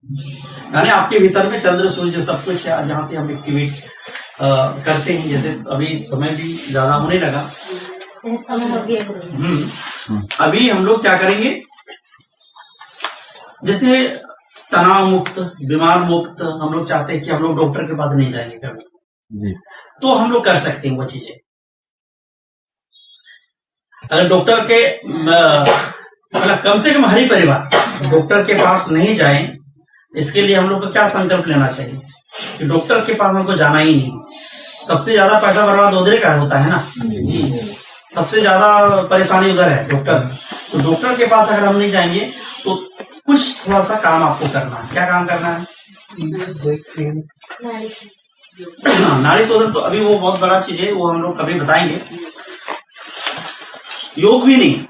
यानी आपके भीतर में चंद्र सूर्य सब कुछ है, यहाँ से हम एक्टिवेट करते हैं। जैसे अभी समय भी ज्यादा होने लगा, अभी हम लोग क्या करेंगे, जैसे तनाव मुक्त, बीमार मुक्त हम लोग चाहते हैं कि हम लोग डॉक्टर के पास नहीं जाएंगे कभी, तो हम लोग कर सकते हैं वो चीजें। अगर डॉक्टर के मतलब कम से कम हरी परिवार डॉक्टर के पास नहीं जाए, इसके लिए हम लोग को क्या संकल्प लेना चाहिए कि डॉक्टर के पास हमको जाना ही नहीं। सबसे ज्यादा पैसा बर्बाद उधर का होता है ना जी, सबसे ज्यादा परेशानी उधर है डॉक्टर। तो डॉक्टर के पास अगर हम नहीं जाएंगे तो कुछ थोड़ा सा काम आपको करना है। क्या काम करना है? नाड़ी शोधन तो अभी वो बहुत बड़ा चीज है, वो हम लोग कभी बताएंगे। योग भी नहीं,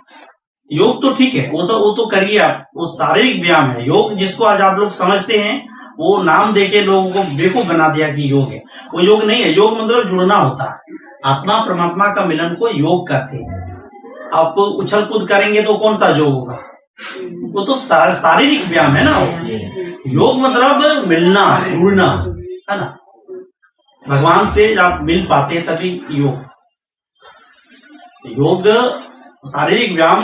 योग तो ठीक है, वो तो करिए आप, वो शारीरिक व्यायाम है। योग जिसको आज आप लोग समझते हैं, वो नाम देके लोगों को बेवकूफ बना दिया कि योग है, वो योग नहीं है। योग मतलब जुड़ना होता है, आत्मा परमात्मा का मिलन को योग कहते हैं। आप उछल कूद करेंगे तो कौन सा योग होगा? वो तो शारीरिक व्यायाम है ना। योग मतलब मिलना, जुड़ना है ना। भगवान से आप मिल पाते हैं तभी योग। योग शारीरिक व्यायाम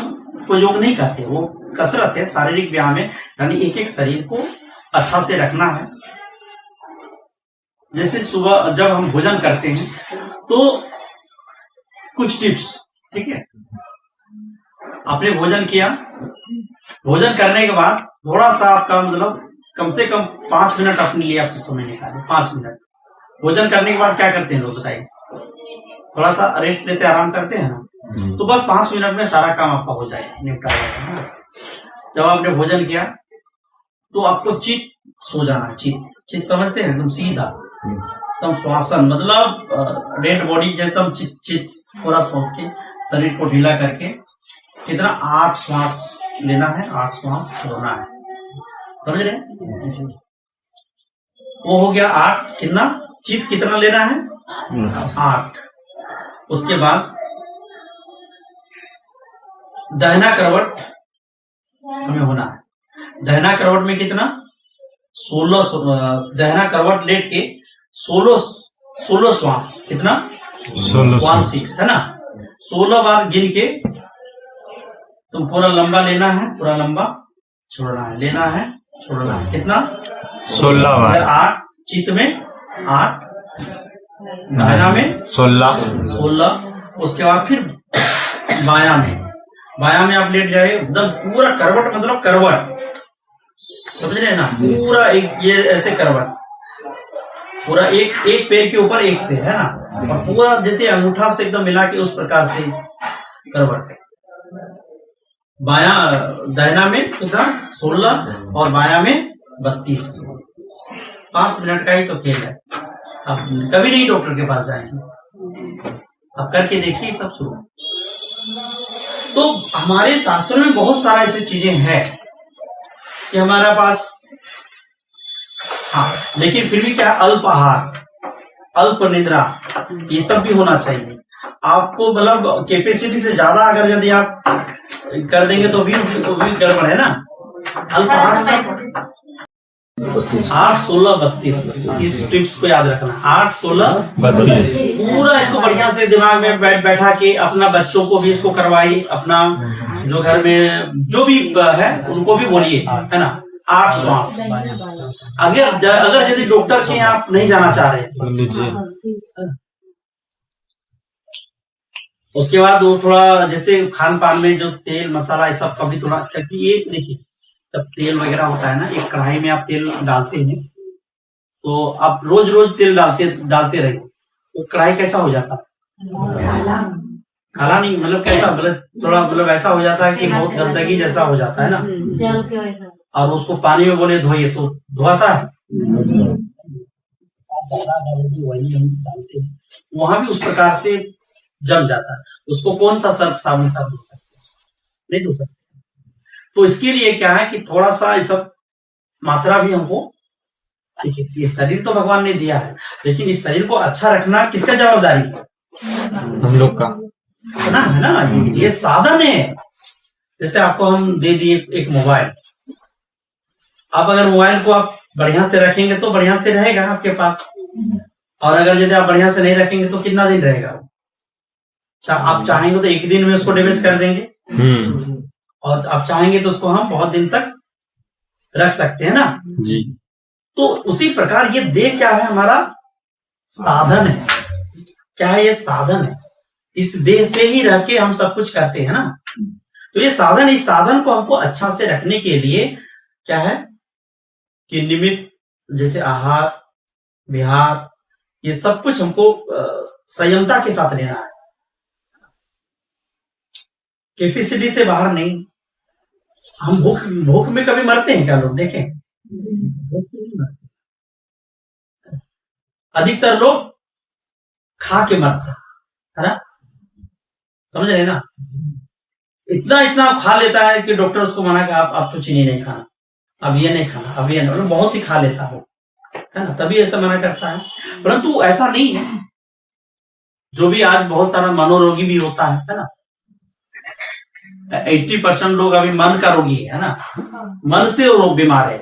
को योग नहीं कहते, वो कसरत है, शारीरिक व्यायाम है। यानी एक एक शरीर को अच्छा से रखना है। जैसे सुबह जब हम भोजन करते हैं तो कुछ टिप्स, ठीक है। आपने भोजन किया, भोजन करने के बाद थोड़ा सा आपका मतलब कम से कम 5 मिनट अपने लिए आपके समय निकालें। 5 मिनट भोजन करने के बाद क्या करते हैं लोग बताइए? थोड़ा सा रेस्ट लेते, आराम करते हैं ना। तो बस 5 मिनट में सारा काम आपका हो जाए, निपटा जाएगा। जब आपने भोजन किया तो आपको चित सो जाना। चित समझते हैं एकदम सीधा, एकदम श्वासन मतलब डेड बॉडी एकदम चित पूरा सोच के शरीर को ढीला करके कितना 8 श्वास लेना है, 8 श्वास छोड़ना है। समझ रहे हैं? वो हो गया 8। कितना चित कितना लेना है? 8। उसके बाद दाहिना करवट हमें होना है। दाहिना करवट में कितना? 16 दाहिना करवट लेट के 16 श्वास। कितना? 16 है ना। 16 बार गिन के तुम पूरा लंबा लेना है, पूरा लंबा छोड़ना है, लेना है, छोड़ना है। कितना? 16 बार। 8 चित में 8, दाहिना में 16। उसके बाद फिर बाया में आप लेट जाए एकदम पूरा करवट, मतलब करवट समझ रहे हैं ना, पूरा एक ये ऐसे करवट, पूरा एक पैर के ऊपर एक पैर है ना, और पूरा जैसे अंगूठा से एकदम मिला के उस प्रकार से करवट। दाहिना में कितना? 16 और बाया में 32। 5 मिनट का ही तो खेल है। आप कभी नहीं डॉक्टर के पास जाएंगे, आप करके देखिए सब शुरू। तो हमारे शास्त्रों में बहुत सारा ऐसी चीजें हैं कि हमारे पास, हाँ, लेकिन फिर भी क्या, अल्प आहार, अल्प निद्रा, ये सब भी होना चाहिए आपको। मतलब कैपेसिटी से ज्यादा अगर यदि आप कर देंगे तो भी गड़बड़ है ना। अल्प आहार 8, 16, 32, इस टिप्स को याद रखना। 8, 16, 32 पूरा इसको बढ़िया से दिमाग में बैठा के अपना बच्चों को भी इसको करवाइए, अपना जो घर में जो भी है उनको भी बोलिए, है ना। 8 श्वास। अगर यदि डॉक्टर के यहाँ आप नहीं जाना चाह रहे, उसके बाद वो थोड़ा जैसे खान पान में जो तेल मसाला ये सब का भी थोड़ा, क्योंकि ये देखिए जब तेल वगैरह होता है ना, एक कढ़ाई में आप तेल डालते हैं तो आप रोज रोज तेल डालते रहिए, तो कढ़ाई कैसा हो जाता है? काला नहीं, मतलब कैसा, मतलब थोड़ा मतलब ऐसा हो जाता है कि बहुत गंदगी जैसा हो जाता है ना। और उसको पानी में बोले धोइए तो धोता है, वही हम डालते हैं, वहां भी उस प्रकार से जम जाता है। उसको कौन सा सर्फ साबुन से धो सकते? नहीं धो सकते। तो इसके लिए क्या है कि थोड़ा सा ये सब मात्रा भी हमको, देखिए ये शरीर तो भगवान ने दिया है, लेकिन इस शरीर को अच्छा रखना किसका जवाबदारी है? हम लोग का है ना। ये साधन है। जैसे आपको हम दे दिए एक मोबाइल, आप अगर मोबाइल को आप बढ़िया से रखेंगे तो बढ़िया से रहेगा आपके पास, और अगर यदि आप बढ़िया से नहीं रखेंगे तो कितना दिन रहेगा वो? आप चाहेंगे तो एक दिन में उसको डैमेज कर देंगे, और आप चाहेंगे तो उसको हम बहुत दिन तक रख सकते हैं ना जी। तो उसी प्रकार ये देह क्या है? हमारा साधन है। क्या है? ये साधन है। इस देह से ही रह के हम सब कुछ करते हैं ना, तो ये साधन, इस साधन को हमको अच्छा से रखने के लिए क्या है कि निमित्त, जैसे आहार विहार, ये सब कुछ हमको संयमता के साथ लेना है, कैपेसिटी से बाहर नहीं। हम भूख में कभी मरते हैं क्या? लोग देखें, भूख में नहीं मरते। अधिकतर लोग खा के मरते है ना, समझ रहे ना? इतना इतना खा लेता है कि डॉक्टर उसको मना कि आप तो चीनी नहीं खाना, अब ये नहीं खाना, अब ये नहीं, बहुत ही खा लेता है ना, तभी ऐसा मना करता है। परंतु ऐसा नहीं है। जो भी आज बहुत सारा मनोरोगी भी होता है ना, 80% लोग अभी मन का रोगी है ना, मन से रोग बीमार है।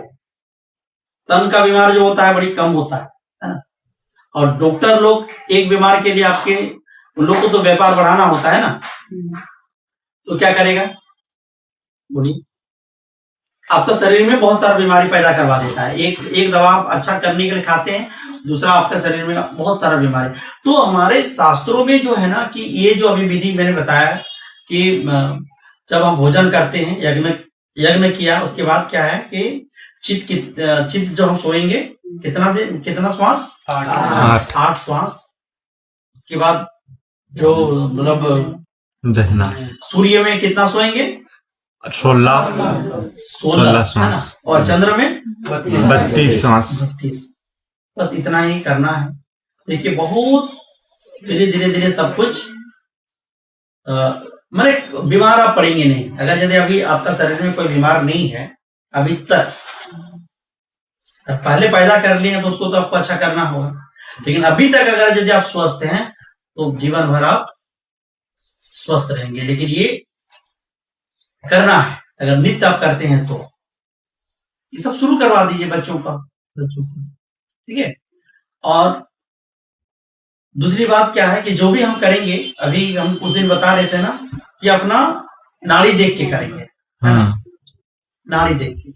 तन का बीमार जो होता है बड़ी कम होता है ना। और डॉक्टर लोग एक बीमार के लिए आपके, उन लोग को तो व्यापार बढ़ाना होता है ना, तो क्या करेगा? बोलिए, आपका शरीर में बहुत सारा बीमारी पैदा करवा देता है। एक दवा आप अच्छा करने के लिए खाते हैं, दूसरा आपका शरीर में बहुत सारा बीमारी। तो हमारे शास्त्रों में जो है ना कि ये जो अभी विधि मैंने बताया कि जब हम भोजन करते हैं, यज्ञ किया, उसके बाद क्या है कि चित्त जब हम सोएंगे कितना श्वास? 8 श्वास। उसके बाद जो मतलब सूर्य में कितना सोएंगे? 16 श्वास, और चंद्र में 32 श्वास। बस इतना ही करना है। देखिए बहुत धीरे धीरे धीरे सब कुछ मैंने बीमार आप पड़ेंगे नहीं। अगर यदि अभी आपका शरीर में कोई बीमार नहीं है अभी तक, पहले पैदा कर लिए हैं तो उसको तो आपको अच्छा करना होगा, लेकिन अभी तक अगर यदि आप स्वस्थ हैं तो जीवन भर आप स्वस्थ रहेंगे। लेकिन ये करना है, अगर नित्य आप करते हैं तो ये सब शुरू करवा दीजिए बच्चों से, ठीक है। और दूसरी बात क्या है कि जो भी हम करेंगे, अभी हम उस दिन बता रहे थे ना कि अपना नाड़ी देख के करेंगे, है ना? नाड़ी देख के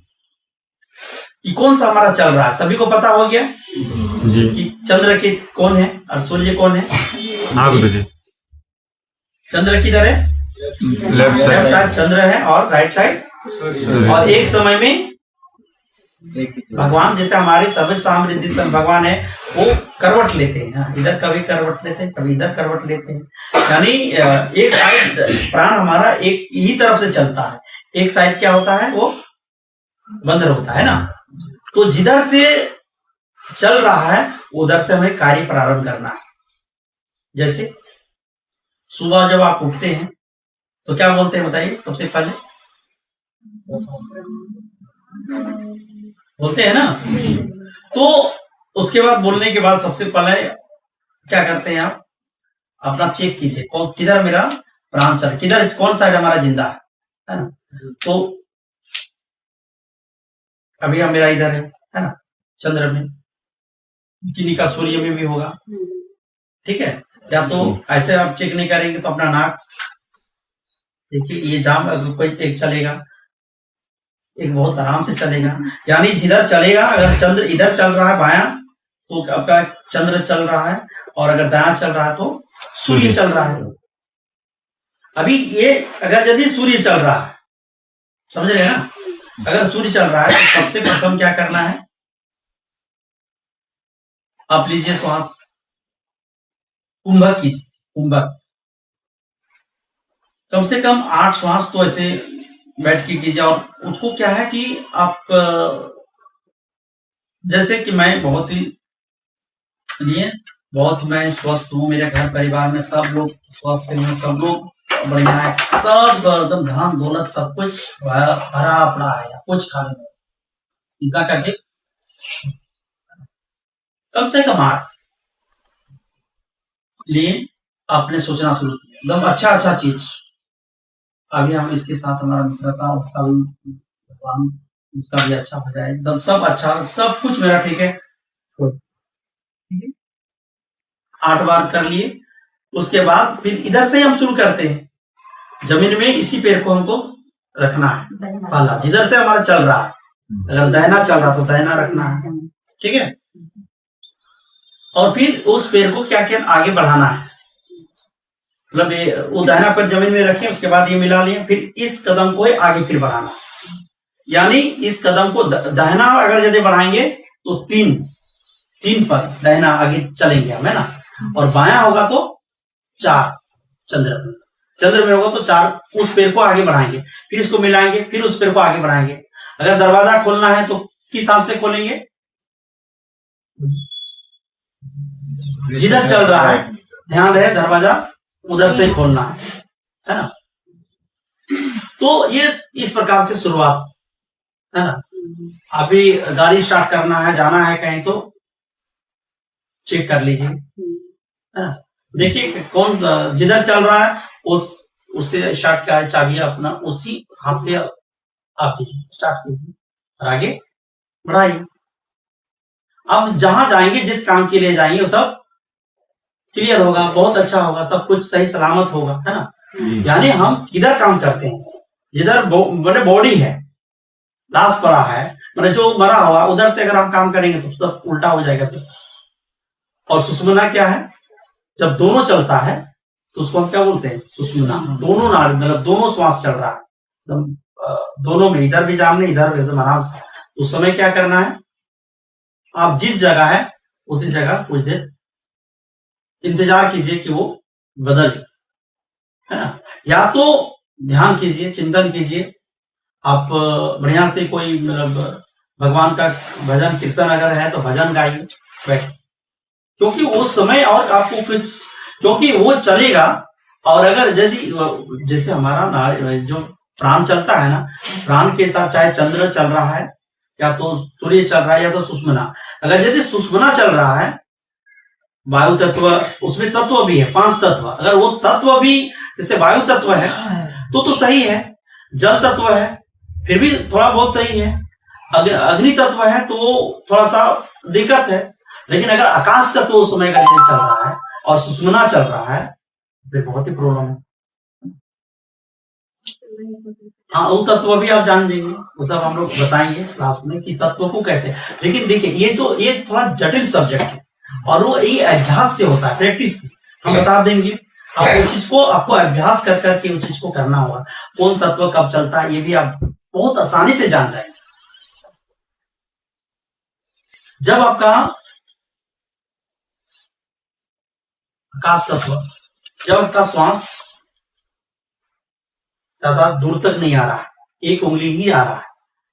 कि कौन सा हमारा चल रहा है। सभी को पता हो गया जी कि चंद्र की कौन है और सूर्य कौन है। चंद्र किधर है? लेफ्ट साइड चंद्र है और राइट साइड, और एक समय में भगवान, जैसे हमारे सर्वसामृद्धि भगवान है, वो करवट लेते हैं, इधर कभी करवट लेते हैं, कभी इधर करवट लेते हैं। यानी एक साइड प्राण हमारा एक ही तरफ से चलता है, एक साइड क्या होता है वो बंद होता है ना। तो जिधर से चल रहा है उधर से हमें कार्य प्रारंभ करना है। जैसे सुबह जब आप उठते हैं तो क्या बोलते हैं बताइए? सबसे पहले बोलते हैं ना, तो उसके बाद बोलने के बाद सबसे पहले क्या करते हैं आप? अपना चेक कीजिए किधर मेरा प्राण चल, किधर कौन साइड हमारा जिंदा है ना। तो अभी हम मेरा इधर है ना, चंद्र में, किन्हीं का सूर्य में भी होगा, ठीक है। या तो ऐसे आप चेक नहीं करेंगे तो अपना नाक देखिए, ये जाम कोई एक चलेगा, एक बहुत आराम से चलेगा। यानी जिधर चलेगा, अगर चंद्र इधर चल रहा है बायां तो आपका चंद्र चल रहा है, और अगर दायां चल रहा है तो सूर्य चल रहा है। अभी ये अगर यदि सूर्य चल रहा है, समझ रहे हैं ना, अगर सूर्य चल रहा है तो सबसे प्रथम क्या करना है? आप लीजिए श्वास, कुंभक कीजिए, कुंभक कम से कम 8 श्वास तो ऐसे बैठ के कीजिए। और उसको क्या है कि आप जैसे कि मैं बहुत ही बहुत मैं स्वस्थ हूँ, मेरे घर परिवार में सब लोग स्वस्थ हैं, सब लोग बढ़िया है, सब एकदम धन दौलत सब कुछ भरा पड़ा है, कुछ खाने इतना करके कम से कम 8 लिए आपने सोचना शुरू किया, एकदम अच्छा चीज। अभी हम इसके साथ हमारा मित्रता, उसका भी भगवान उसका भी अच्छा हो जाए, एकदम सब अच्छा, सब कुछ मेरा ठीक है। ठीक है, 8 बार कर लिए। उसके बाद फिर इधर से हम शुरू करते हैं, जमीन में इसी पैर को हमको रखना है पहला, जिधर से हमारा चल रहा है। अगर दाहिना चल रहा तो दाहिना रखना है, ठीक है। और फिर उस पैर को क्या क्या आगे बढ़ाना है, मतलब ये वो दाहिना पैर जमीन में रखें, उसके बाद ये मिला लिया, फिर इस कदम को आगे फिर बढ़ाना, यानी इस कदम को दाहिना अगर यदि बढ़ाएंगे तो तीन पर दाहिना आगे चलेंगे हम, है ना। और बायां होगा तो 4 चंद्र में होगा तो 4, उस पैर को आगे बढ़ाएंगे, फिर इसको मिलाएंगे, फिर उस पैर को आगे बढ़ाएंगे। अगर दरवाजा खोलना है तो किस हाथ से खोलेंगे, जिधर चल रहा है ध्यान रहे, दरवाजा उधर से खोलना है ना। तो ये इस प्रकार से शुरुआत है ना। अभी गाड़ी स्टार्ट करना है, जाना है कहीं तो चेक कर लीजिए, है ना। देखिए कौन जिधर चल रहा है उससे स्टार्ट किया है, चाबी अपना उसी हाथ से आप दीजिए, स्टार्ट कीजिए और आगे बढ़ाइए। अब जहां जाएंगे, जिस काम के लिए जाएंगे, वो सब क्लियर होगा, बहुत अच्छा होगा, सब कुछ सही सलामत होगा, है ना। यानी हम किधर काम करते हैं, जिधर बड़े बॉडी है, लाश पड़ा है, मतलब जो मरा हुआ, उधर से अगर हम काम करेंगे तो सब उल्टा हो जाएगा फिर। और सुषुम्ना क्या है, जब दोनों चलता है तो उसको हम क्या बोलते हैं, सुषुम्ना। दोनों नाड़ी मतलब दोनों श्वास चल रहा है, एकदम दोनों में, इधर भी जामने इधर भी, एकदम आराम से। उस समय क्या करना है, आप जिस जगह है उसी जगह कुछ देर इंतजार कीजिए कि वो बदल जाए, है ना। या तो ध्यान कीजिए, चिंतन कीजिए, आप बढ़िया से कोई मतलब भगवान का भजन कीर्तन अगर है तो भजन गाइए बैठ, क्योंकि उस समय और आपको कुछ, क्योंकि वो चलेगा। और अगर यदि जैसे हमारा जो प्राण चलता है ना, प्राण के साथ चाहे चंद्र चल रहा है या तो सूर्य चल रहा है या तो सुषुम्ना, अगर यदि सुषुम्ना चल रहा है, वायु तत्व उसमें तत्व भी है, 5 तत्व, अगर वो तत्व भी जैसे वायु तत्व है तो सही है, जल तत्व है फिर भी थोड़ा बहुत सही है, अग्नि तत्व है तो थोड़ा सा दिक्कत है। लेकिन अगर आकाश तत्व उस समय का चल रहा है और सुषुम्ना चल रहा है फिर बहुत ही प्रॉब्लम है। हाँ, वो तत्व भी आप जान देंगे, वो सब हम लोग बताएंगे क्लास में कि तत्व को कैसे। लेकिन देखिए ये थोड़ा जटिल सब्जेक्ट है और वो ये अभ्यास से होता है, प्रैक्टिस से हम बता देंगे। आप वो चीज को आपको अभ्यास कर करके उस चीज को करना होगा, कौन तत्व कब चलता है ये भी आप बहुत आसानी से जान जाएंगे। जब आपका आकाश तत्व, जब आपका श्वास ज्यादा दूर तक नहीं आ रहा है, 1 उंगली ही आ रहा है,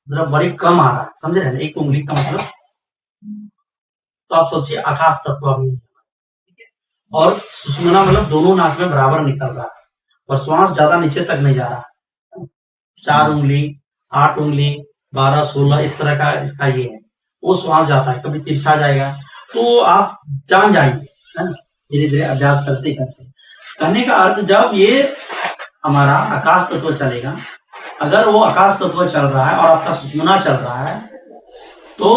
मतलब बड़ी कम आ रहा है, समझ रहे हैं, 1 उंगली का मतलब, तो आप सोचिए आकाश तत्व भी, और सुषुम्ना मतलब दोनों नाक में बराबर निकल रहा है और श्वास ज्यादा नीचे तक नहीं जा रहा है, 4 उंगली 8 उंगली 12 16 इस तरह का इसका ये है, वो श्वास जाता है, कभी तिरछा जाएगा, तो आप जान जाएंगे, है ना, धीरे धीरे अभ्यास करते करते। कहने का अर्थ, जब ये हमारा आकाश तत्व चलेगा, अगर वो आकाश तत्व चल रहा है और आपका सुषुम्ना चल रहा है तो